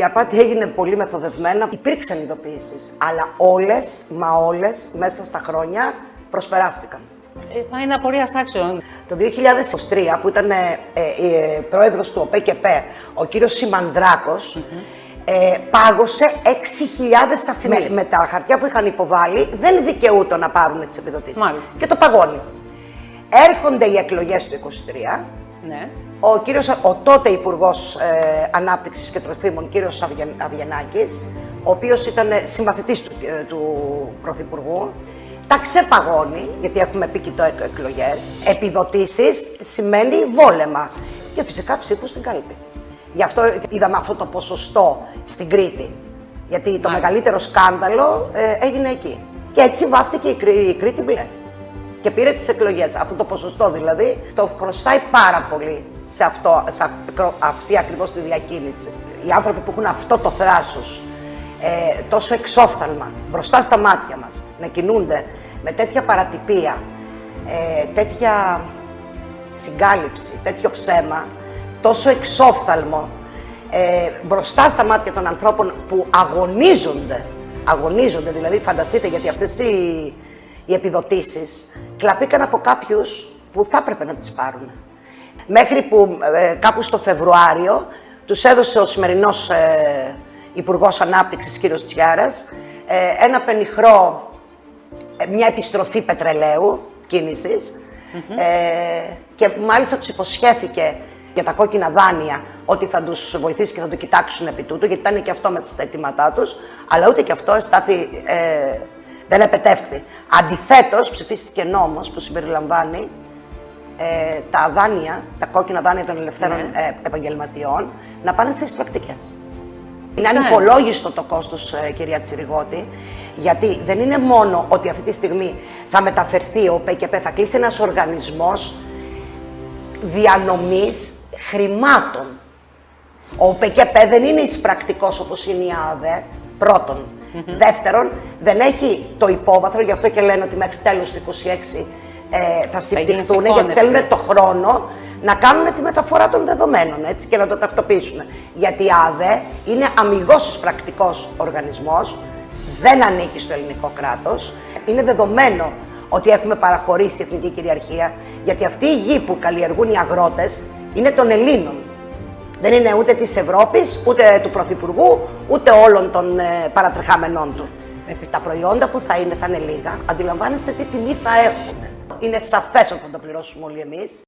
Η απάτη έγινε πολύ μεθοδευμένα. Υπήρξαν ειδοποιήσεις, αλλά όλες μέσα στα χρόνια προσπεράστηκαν. Μα είναι απορίας άξιων. Το 2023, που ήταν πρόεδρος του ΟΠΕΚΕΠΕ, ο κύριος Σιμανδράκος, πάγωσε 6.000 αφημερίδες. Με τα χαρτιά που είχαν υποβάλει, δεν δικαιούτο να πάρουν τις επιδοτήσεις. Μάλιστα. Και το παγώνει. Έρχονται οι εκλογές του 2023. Ναι. Ο τότε Υπουργός Ανάπτυξης και Τροφίμων, κύριος Αβγενάκης, ο οποίος ήταν συμμαθητής του Πρωθυπουργού, τα ξεπαγώνει, γιατί έχουμε πει και το εκλογές. Επιδοτήσεις σημαίνει βόλεμα και φυσικά ψήφους στην κάλπη. Γι' αυτό είδαμε αυτό το ποσοστό στην Κρήτη, γιατί το μεγαλύτερο σκάνδαλο έγινε εκεί. Και έτσι βάφτηκε η Κρήτη μπλε και πήρε τις εκλογές. Αυτό το ποσοστό δηλαδή το χρωστάει πάρα πολύ σε αυτή ακριβώς τη διακίνηση. Οι άνθρωποι που έχουν αυτό το θράσος, τόσο εξόφθαλμα μπροστά στα μάτια μας, να κινούνται με τέτοια παρατυπία, τέτοια συγκάλυψη, τέτοιο ψέμα, τόσο εξόφθαλμο, μπροστά στα μάτια των ανθρώπων που αγωνίζονται, δηλαδή φανταστείτε, γιατί αυτές οι επιδοτήσεις κλαπήκαν από κάποιους που θα έπρεπε να τις πάρουν. Μέχρι που κάπου στο Φεβρουάριο τους έδωσε ο σημερινός Υπουργός Ανάπτυξης, κύριος Τσιάρας, ένα πενιχρό, μια επιστροφή πετρελαίου κίνησης, και μάλιστα τους υποσχέθηκε για τα κόκκινα δάνεια ότι θα τους βοηθήσει και θα το κοιτάξουν επί τούτου, γιατί ήταν και αυτό μέσα στα αιτήματά τους, αλλά ούτε και αυτό δεν επετεύχθη. Αντιθέτως, ψηφίστηκε νόμος που συμπεριλαμβάνει τα δάνεια, τα κόκκινα δάνεια των ελευθέρων επαγγελματιών, να πάνε σε εισπρακτικές. Είναι ανυπολόγιστο το κόστος, κυρία Τσιριγώτη, γιατί δεν είναι μόνο ότι αυτή τη στιγμή θα μεταφερθεί ο ΟΠΕΚΕΠΕ, θα κλείσει ένας οργανισμός διανομής χρημάτων. Ο ΟΠΕΚΕΠΕ δεν είναι εισπρακτικός όπως είναι η ΑΔΕ, πρώτον. Δεύτερον, δεν έχει το υπόβαθρο, γι' αυτό και λένε ότι μέχρι τέλος του 2026 θα συμπτυχθούν, γιατί θέλουν το χρόνο να κάνουν τη μεταφορά των δεδομένων, έτσι, και να το τακτοποιήσουν. Γιατί η ΑΔΕ είναι αμιγώς εισπρακτικός οργανισμός, δεν ανήκει στο ελληνικό κράτος. Είναι δεδομένο ότι έχουμε παραχωρήσει εθνική κυριαρχία, γιατί αυτή η γη που καλλιεργούν οι αγρότες είναι των Ελλήνων. Δεν είναι ούτε της Ευρώπης, ούτε του Πρωθυπουργού, ούτε όλων των παρατρεχάμενών του. Έτσι, τα προϊόντα που θα είναι λίγα. Αντιλαμβάνεστε τι τιμή θα έχουν. Είναι σαφές ότι θα το πληρώσουμε όλοι εμείς.